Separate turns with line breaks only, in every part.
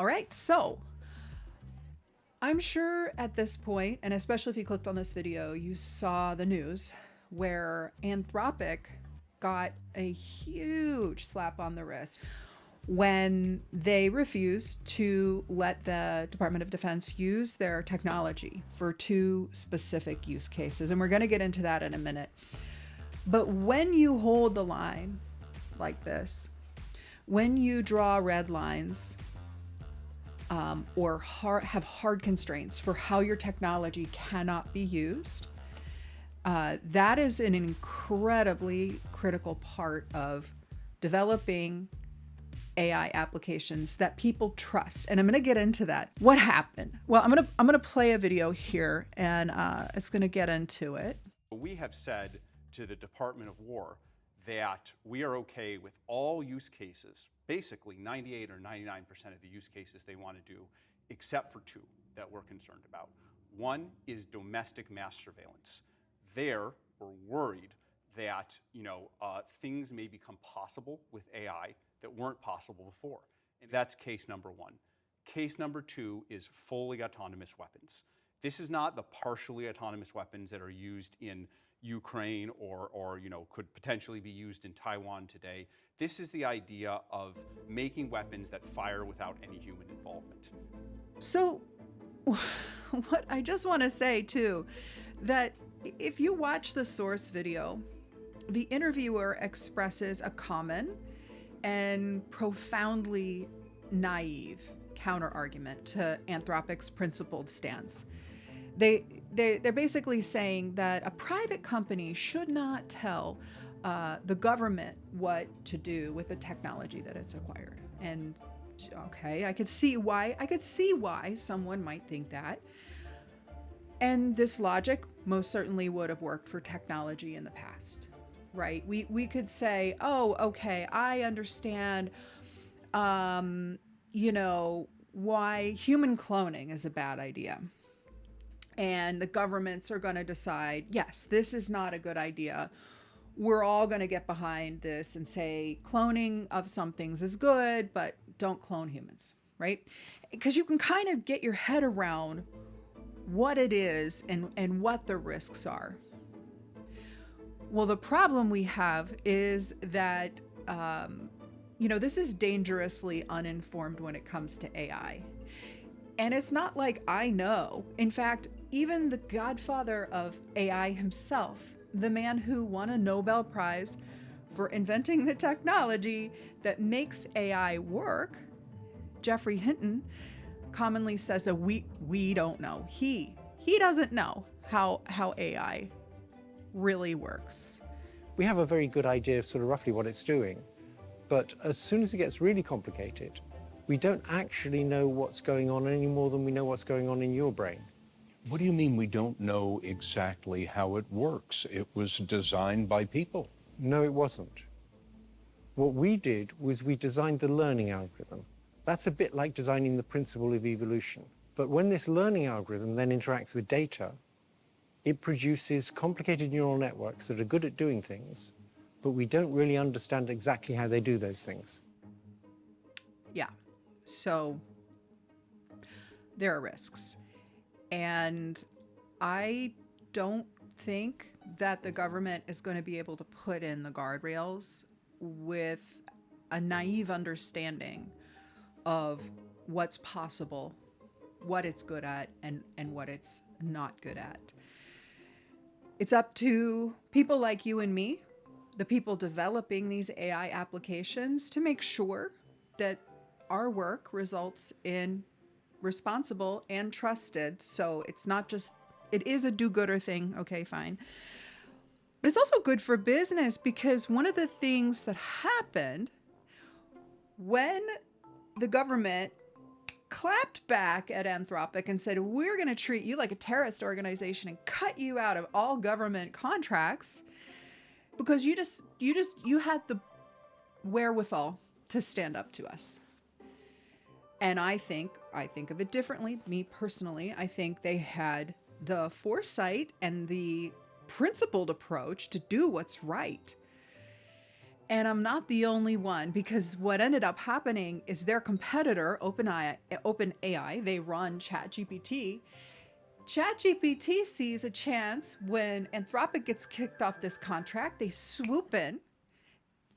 All right, so I'm sure at this point, and especially if you clicked on this video, you saw the news where Anthropic got a huge slap on the wrist when they refused to let the Department of Defense use their technology for 2 specific use cases. And we're going to get into that in a minute. But when you hold the line like this, when you draw red lines, or have hard constraints for how your technology cannot be used, that is an incredibly critical part of developing AI applications that people trust. And I'm going to get into that. What happened? Well, I'm going to play a video here, and it's going to get into it.
We have said to the Department of War that we are okay with all use cases, basically 98 or 99% of the use cases they want to do, except for 2 that we're concerned about. One is domestic mass surveillance. There, we're worried that things may become possible with AI that weren't possible before. And that's case number 1. Case number 2 is fully autonomous weapons. This is not the partially autonomous weapons that are used in Ukraine or could potentially be used in Taiwan today. This is the idea of making weapons that fire without any human involvement.
So what I just want to say too, that if you watch the source video, the interviewer expresses a common and profoundly naive counter-argument to Anthropic's principled stance. They're basically saying that a private company should not tell the government what to do with the technology that it's acquired. And okay, I could see why someone might think that. And this logic most certainly would have worked for technology in the past, right? We could say, oh, okay, I understand, why human cloning is a bad idea. And the governments are going to decide, yes, this is not a good idea. We're all going to get behind this and say cloning of some things is good, but don't clone humans, right? Because you can kind of get your head around what it is and what the risks are. Well, the problem we have is that, this is dangerously uninformed when it comes to AI. And it's not like I know. In fact, even the godfather of AI himself, the man who won a Nobel Prize for inventing the technology that makes AI work, Geoffrey Hinton, commonly says that we don't know. He doesn't know how AI really works.
We have a very good idea of sort of roughly what it's doing, but as soon as it gets really complicated, we don't actually know what's going on any more than we know what's going on in your brain.
What do you mean we don't know exactly how it works? It was designed by people.
No, it wasn't. What we did was we designed the learning algorithm. That's a bit like designing the principle of evolution. But when this learning algorithm then interacts with data, it produces complicated neural networks that are good at doing things, but we don't really understand exactly how they do those things.
Yeah, so there are risks. And I don't think that the government is going to be able to put in the guardrails with a naive understanding of what's possible, what it's good at, and what it's not good at. It's up to people like you and me, the people developing these AI applications, to make sure that our work results in responsible and trusted. So it's not just, it is a do-gooder thing. Okay, fine. But it's also good for business, because one of the things that happened when the government clapped back at Anthropic and said, we're going to treat you like a terrorist organization and cut you out of all government contracts because you had the wherewithal to stand up to us. And I think of it differently. Me personally, I think they had the foresight and the principled approach to do what's right. And I'm not the only one, because what ended up happening is their competitor, OpenAI, they run ChatGPT. ChatGPT sees a chance when Anthropic gets kicked off this contract, they swoop in.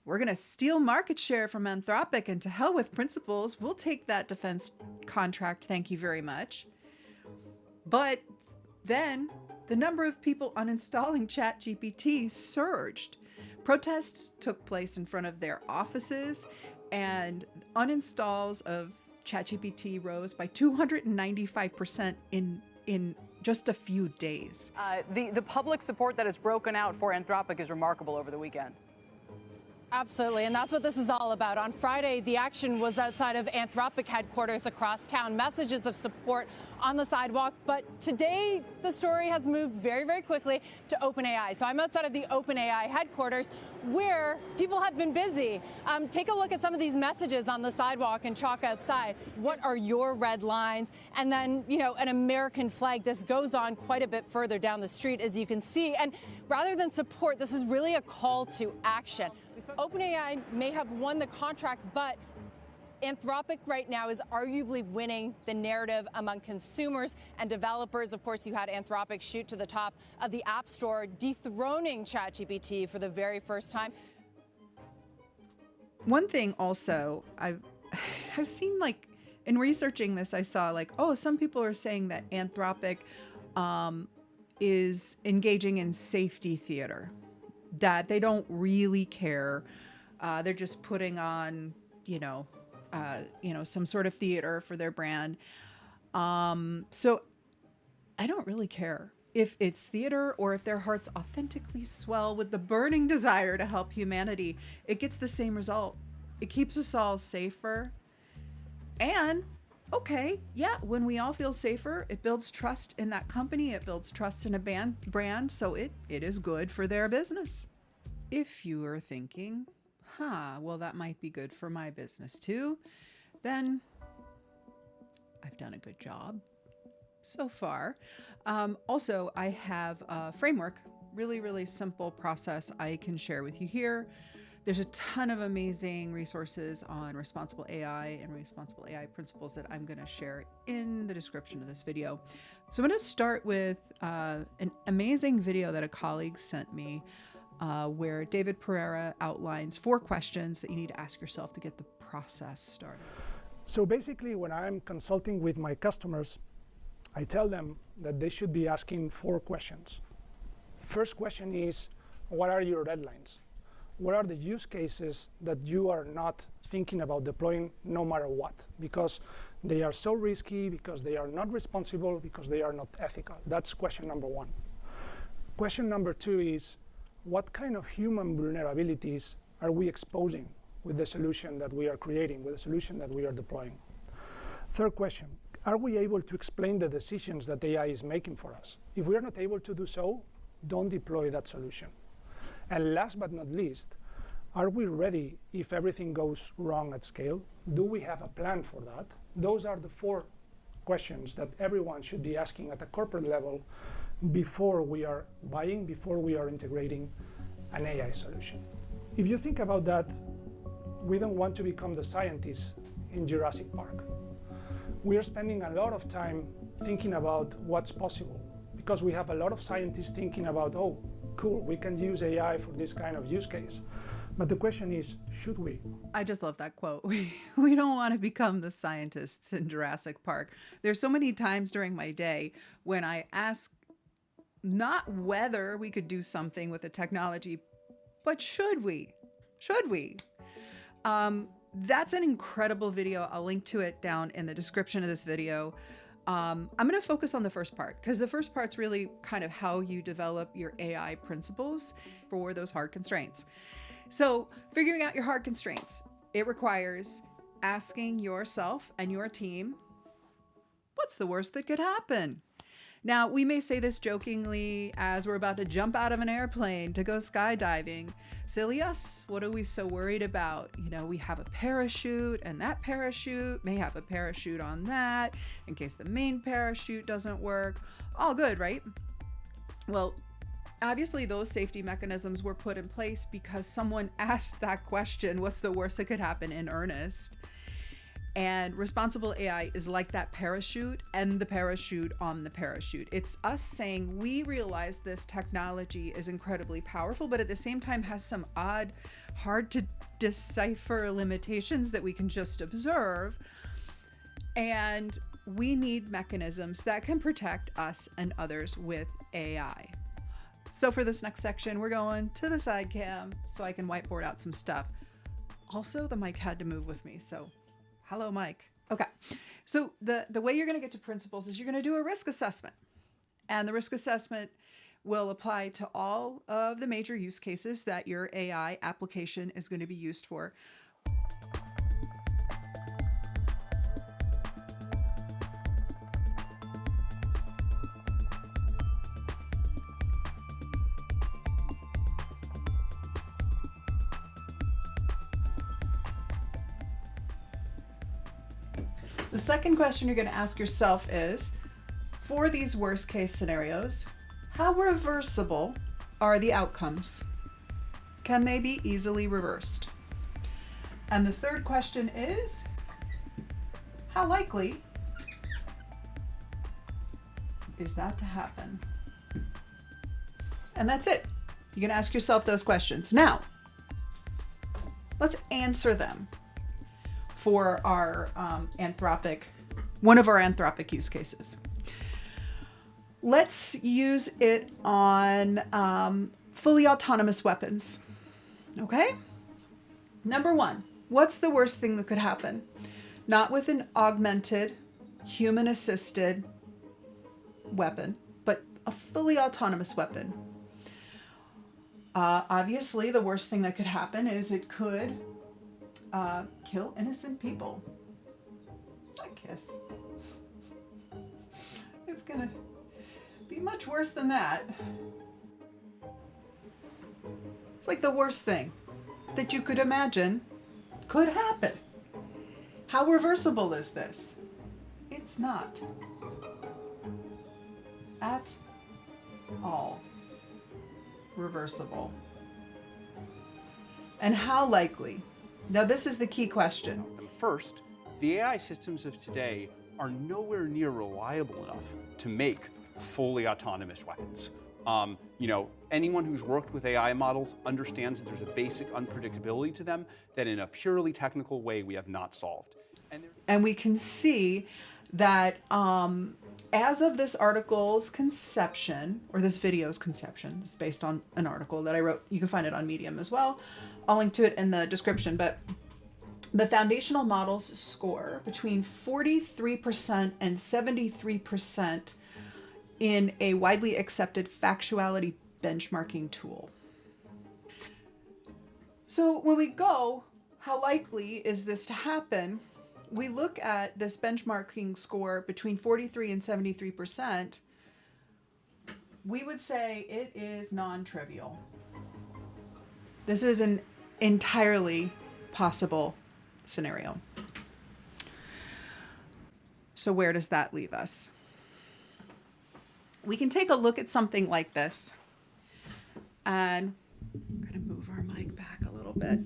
We're going to steal market share from Anthropic, and to hell with principles. We'll take that defense contract. Thank you very much. But then the number of people uninstalling ChatGPT surged. Protests took place in front of their offices, and uninstalls of ChatGPT rose by 295% in just a few days.
The public support that has broken out for Anthropic is remarkable over the weekend.
Absolutely, and that's what this is all about. On Friday, the action was outside of Anthropic headquarters across town, messages of support on the sidewalk. But today, the story has moved very, very quickly to OpenAI. So I'm outside of the OpenAI headquarters, where people have been busy. Take a look at some of these messages on the sidewalk and chalk outside. What are your red lines? And then, you know, an American flag. This goes on quite a bit further down the street, as you can see. And rather than support, this is really a call to action. OpenAI may have won the contract, but Anthropic right now is arguably winning the narrative among consumers and developers. Of course, you had Anthropic shoot to the top of the App Store, dethroning ChatGPT for the very first time.
One thing also, I've seen, like, in researching this, I saw like, oh, some people are saying that Anthropic is engaging in safety theater, that they don't really care. They're just putting on, some sort of theater for their brand. So I don't really care if it's theater or if their hearts authentically swell with the burning desire to help humanity. It gets the same result. It keeps us all safer. And okay, yeah, when we all feel safer, it builds trust in that company. It builds trust in a brand. So it is good for their business. If you are thinking, well, that might be good for my business too, then I've done a good job so far. Also, I have a framework, really, really simple process I can share with you here. There's a ton of amazing resources on responsible AI and responsible AI principles that I'm going to share in the description of this video. So I'm going to start with an amazing video that a colleague sent me where David Pereira outlines 4 questions that you need to ask yourself to get the process started.
So basically, when I'm consulting with my customers, I tell them that they should be asking 4 questions. First question is, what are your deadlines? What are the use cases that you are not thinking about deploying no matter what? Because they are so risky, because they are not responsible, because they are not ethical. That's question number 1. Question number 2 is, what kind of human vulnerabilities are we exposing with the solution that we are creating, with the solution that we are deploying? Third question, are we able to explain the decisions that AI is making for us? If we are not able to do so, don't deploy that solution. And last but not least, are we ready if everything goes wrong at scale? Do we have a plan for that? Those are the 4 questions that everyone should be asking at a corporate level before we are buying, before we are integrating an AI solution. If you think about that, we don't want to become the scientists in Jurassic Park. We are spending a lot of time thinking about what's possible, because we have a lot of scientists thinking about, oh, cool, we can use AI for this kind of use case. But the question is, should we?
I just love that quote. We don't want to become the scientists in Jurassic Park. There's so many times during my day when I ask not whether we could do something with the technology, but should we? Should we? That's an incredible video. I'll link to it down in the description of this video. I'm going to focus on the first part, because the first part's really kind of how you develop your AI principles for those hard constraints. So figuring out your hard constraints, it requires asking yourself and your team, what's the worst that could happen? Now, we may say this jokingly as we're about to jump out of an airplane to go skydiving. Silly us, what are we so worried about? We have a parachute, and that parachute may have a parachute on that in case the main parachute doesn't work. All good, right? Well, obviously those safety mechanisms were put in place because someone asked that question, what's the worst that could happen, in earnest? And responsible AI is like that parachute and the parachute on the parachute. It's us saying we realize this technology is incredibly powerful, but at the same time has some odd, hard to decipher limitations that we can just observe. And we need mechanisms that can protect us and others with AI. So for this next section, we're going to the side cam so I can whiteboard out some stuff. Also, the mic had to move with me, so hello, Mike. Okay, so the way you're going to get to principles is you're going to do a risk assessment. And the risk assessment will apply to all of the major use cases that your AI application is going to be used for. The second question you're going to ask yourself is, for these worst case scenarios, how reversible are the outcomes? Can they be easily reversed? And the third question is, how likely is that to happen? And that's it. You can ask yourself those questions. Now, let's answer them for our one of our Anthropic use cases. Let's use it on fully autonomous weapons. Okay? Number one, what's the worst thing that could happen? Not with an augmented, human-assisted weapon, but a fully autonomous weapon. Obviously, the worst thing that could happen is it could kill innocent people. I guess. It's gonna be much worse than that. It's like the worst thing that you could imagine could happen. How reversible is this? It's not at all reversible. And how likely? Now, this is the key question.
First, the AI systems of today are nowhere near reliable enough to make fully autonomous weapons. Anyone who's worked with AI models understands that there's a basic unpredictability to them that in a purely technical way we have not solved.
And we can see that as of this article's conception, or this video's conception, it's based on an article that I wrote. You can find it on Medium as well. I'll link to it in the description, but the foundational models score between 43% and 73% in a widely accepted factuality benchmarking tool. So when we go, how likely is this to happen? We look at this benchmarking score between 43 and 73%. We would say it is non-trivial. This is an entirely possible scenario. So where does that leave us? We can take a look at something like this. And I'm going to move our mic back a little bit.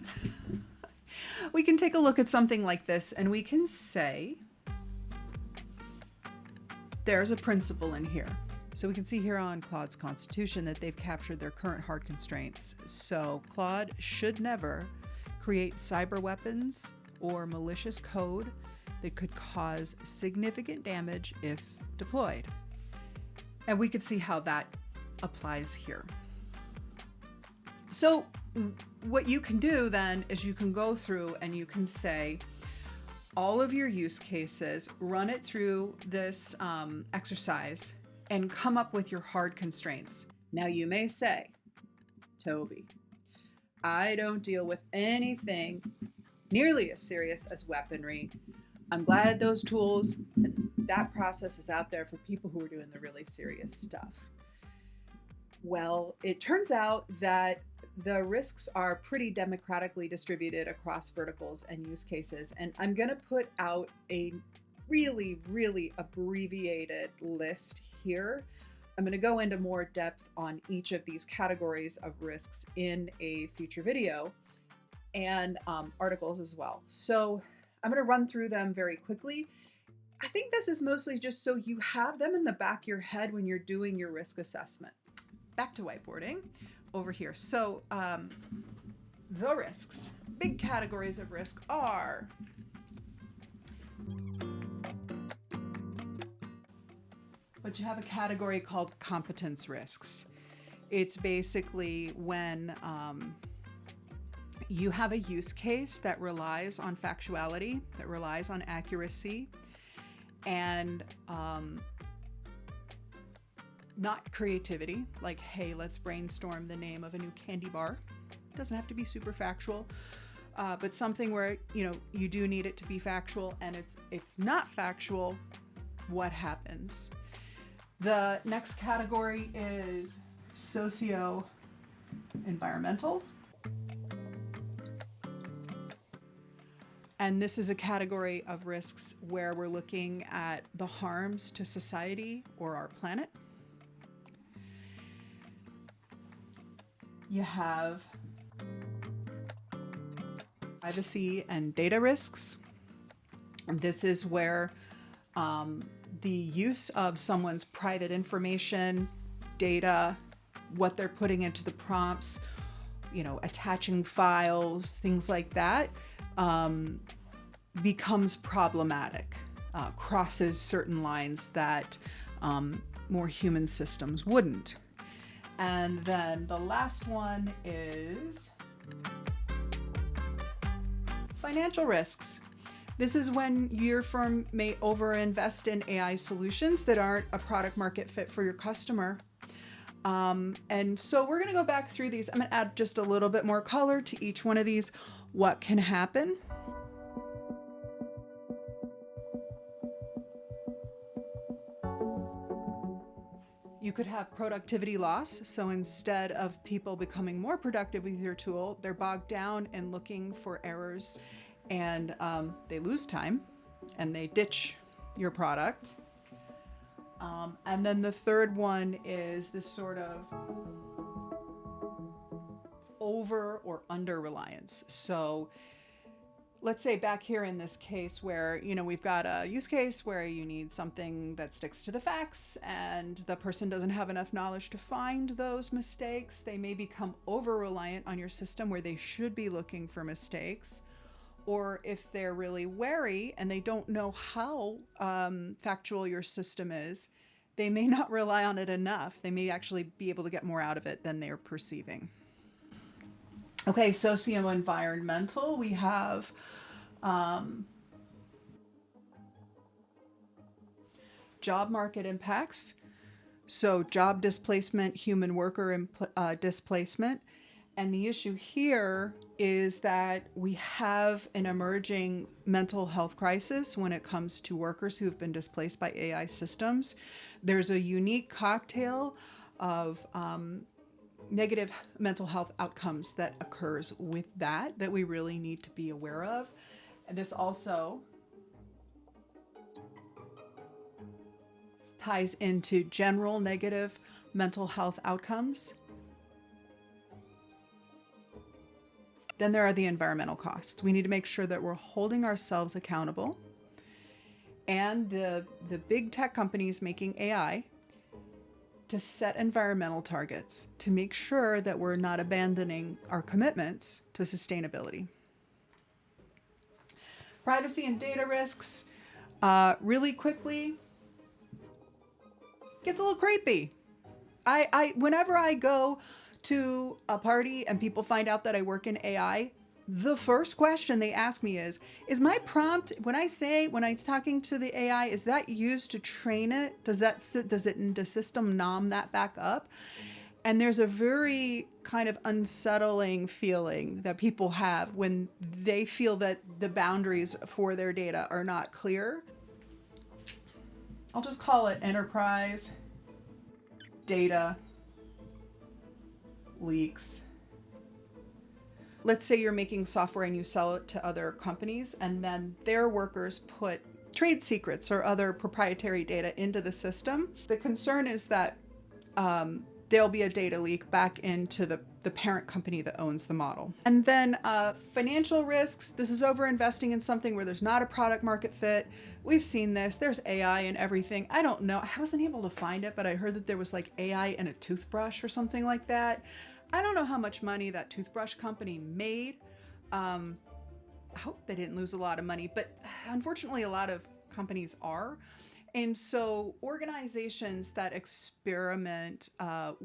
We can take a look at something like this and we can say, there's a principle in here. So we can see here on Claude's constitution that they've captured their current hard constraints. So Claude should never create cyber weapons or malicious code that could cause significant damage if deployed. And we could see how that applies here. So what you can do then is you can go through and you can say all of your use cases, run it through this exercise and come up with your hard constraints. Now you may say, Toby, I don't deal with anything nearly as serious as weaponry. I'm glad those tools and that process is out there for people who are doing the really serious stuff. Well, it turns out that the risks are pretty democratically distributed across verticals and use cases. And I'm going to put out a really, really abbreviated list here I'm going to go into more depth on each of these categories of risks in a future video and articles as well. So I'm going to run through them very quickly. I think this is mostly just so you have them in the back of your head when you're doing your risk assessment. Back to whiteboarding over here. So the risks, big categories of risk are but you have a category called competence risks. It's basically when you have a use case that relies on factuality, that relies on accuracy, and not creativity, like, hey, let's brainstorm the name of a new candy bar. It doesn't have to be super factual, but something where, you do need it to be factual, and it's not factual. What happens? The next category is socio-environmental. And this is a category of risks where we're looking at the harms to society or our planet. You have privacy and data risks. And this is where the use of someone's private information, data, what they're putting into the prompts, attaching files, things like that, becomes problematic, crosses certain lines that more human systems wouldn't. And then the last one is financial risks. This is when your firm may overinvest in AI solutions that aren't a product market fit for your customer. And so we're going to go back through these. I'm going to add just a little bit more color to each one of these. What can happen? You could have productivity loss. So instead of people becoming more productive with your tool, they're bogged down in looking for errors, and they lose time and they ditch your product. And then the third one is this sort of over or under reliance. So let's say back here in this case where, we've got a use case where you need something that sticks to the facts and the person doesn't have enough knowledge to find those mistakes. They may become over reliant on your system where they should be looking for mistakes. Or if they're really wary and they don't know how factual your system is, they may not rely on it enough. They may actually be able to get more out of it than they're perceiving. Okay, socio-environmental, we have job market impacts. So job displacement, human worker displacement. And the issue here is that we have an emerging mental health crisis when it comes to workers who have been displaced by AI systems. There's a unique cocktail of negative mental health outcomes that occurs with that we really need to be aware of. And this also ties into general negative mental health outcomes. Then there are the environmental costs. We need to make sure that we're holding ourselves accountable, and the big tech companies making AI to set environmental targets to make sure that we're not abandoning our commitments to sustainability. Privacy and data risks, really quickly, gets a little creepy. Whenever I go to a party and people find out that I work in AI, the first question they ask me is my prompt, when I'm talking to the AI, is that used to train it? Does the system nom that back up? And there's a very kind of unsettling feeling that people have when they feel that the boundaries for their data are not clear. I'll just call it enterprise data leaks. Let's say you're making software and you sell it to other companies, and then their workers put trade secrets or other proprietary data into the system. The concern is that there'll be a data leak back into the parent company that owns the model. And then financial risks. This is over investing in something where there's not a product market fit. We've seen this. There's AI in everything. I don't know. I wasn't able to find it, but I heard that there was like AI in a toothbrush or something like that. I don't know how much money that toothbrush company made. I hope they didn't lose a lot of money, but unfortunately a lot of companies are. And so organizations that experiment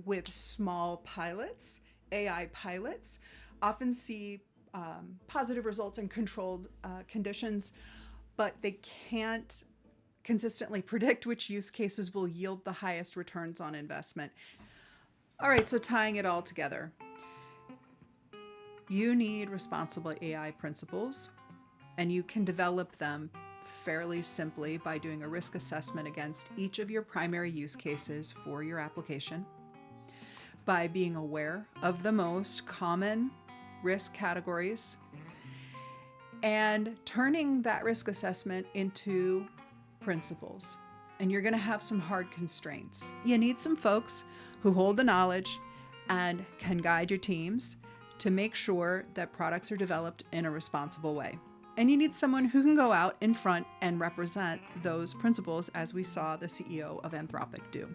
with small pilots, AI pilots, often see positive results in controlled conditions, but they can't consistently predict which use cases will yield the highest returns on investment. All right, so tying it all together. You need responsible AI principles, and you can develop them fairly simply by doing a risk assessment against each of your primary use cases for your application, by being aware of the most common risk categories, and turning that risk assessment into principles. And you're going to have some hard constraints. You need some folks who hold the knowledge and can guide your teams to make sure that products are developed in a responsible way. And you need someone who can go out in front and represent those principles, as we saw the CEO of Anthropic do.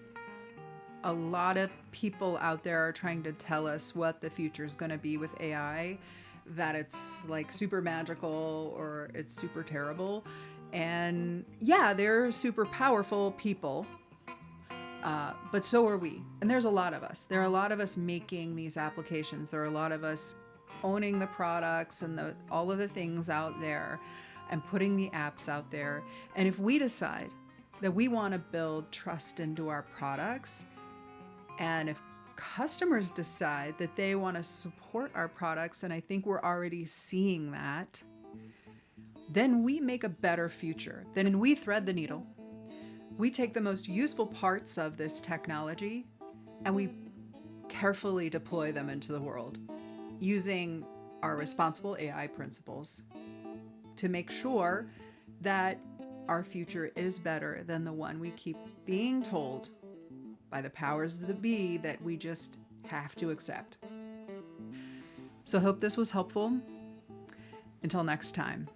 A lot of people out there are trying to tell us what the future is going to be with AI, that it's like super magical or it's super terrible. And yeah, they're super powerful people, but so are we. And there's a lot of us. There are a lot of us making these applications. There are a lot of us owning the products and all of the things out there and putting the apps out there. And if we decide that we want to build trust into our products, and if customers decide that they want to support our products, and I think we're already seeing that, then we make a better future. Then we thread the needle. We take the most useful parts of this technology and we carefully deploy them into the world, using our responsible AI principles to make sure that our future is better than the one we keep being told by the powers that be that we just have to accept. So hope this was helpful. Until next time.